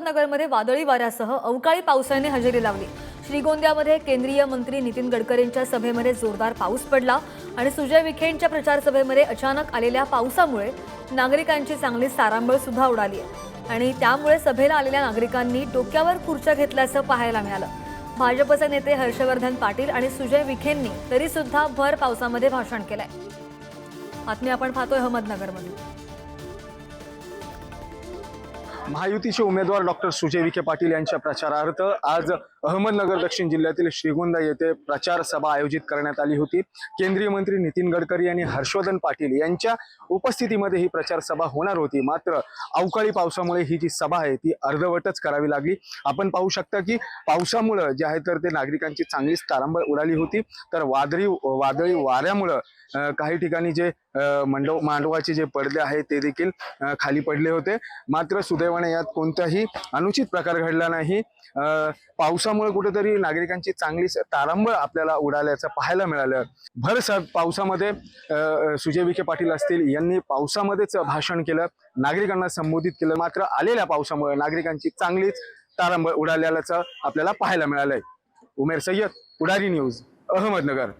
अहमदनगरमध्ये वादळी वाऱ्यासह अवकाळी पावसाने हजेरी लावली। श्रीगोंद्यामध्ये केंद्रीय मंत्री नितीन गडकरींच्या सभेमध्ये जोरदार पाऊस पडला आणि सुजय विखेंच्या प्रचार सभेमध्ये अचानक आलेल्या पावसामुळे नागरिकांची चांगलीच तारांबळ सुद्धा उडाली आहे आणि त्यामुळे सभेला आलेल्या नागरिकांनी डोक्यावर खुर्च्या घेतल्याचं पाहायला मिळालं। भाजपचे नेते हर्षवर्धन पाटील आणि सुजय विखेंनी तरी सुद्धा भर पावसामध्ये भाषण केलंय। बातमी आपण पाहतोय अहमदनगरमध्ये। महायुतीचे उमेदवार डॉक्टर सुजय विखे पाटील यांच्या प्रचारार्थ आज अहमदनगर दक्षिण जिल्ह्यातील श्रीगोंदा येथे प्रचार सभा आयोजित करण्यात आली होती। केंद्रीय मंत्री नितीन गडकरी आणि हर्षवर्धन पाटील यांच्या उपस्थितीमध्ये ही प्रचार सभा होणार होती, मात्र अवकाळी पावसामुळे ही जी सभा आहे ती अर्धवटच करावी लागली। आपण पाहू शकता की पावसामुळे जे आहे तर ते नागरिकांची चांगलीच तारांबळ उडाली होती, तर वादळी वाऱ्यामुळे काही ठिकाणी जे मांडवाचे जे पडदे आहेत ते देखील खाली पडले होते, मात्र सुदैवाने यात कोणताही अनुचित प्रकार घडला नाही। पावसामुळे कुठेतरी नागरिकांची चांगलीच तारांबळ आपल्याला उडाल्याचं पाहायला मिळालं। भर पावसामध्ये सुजय विखे पाटील असतील यांनी पावसामध्येच भाषण केलं, नागरिकांना संबोधित केलं, मात्र आलेल्या पावसामुळे नागरिकांची चांगलीच तारांबळ उडाल्याचं आपल्याला पाहायला मिळालंय। उमेर सय्यद, पुढारी न्यूज, अहमदनगर।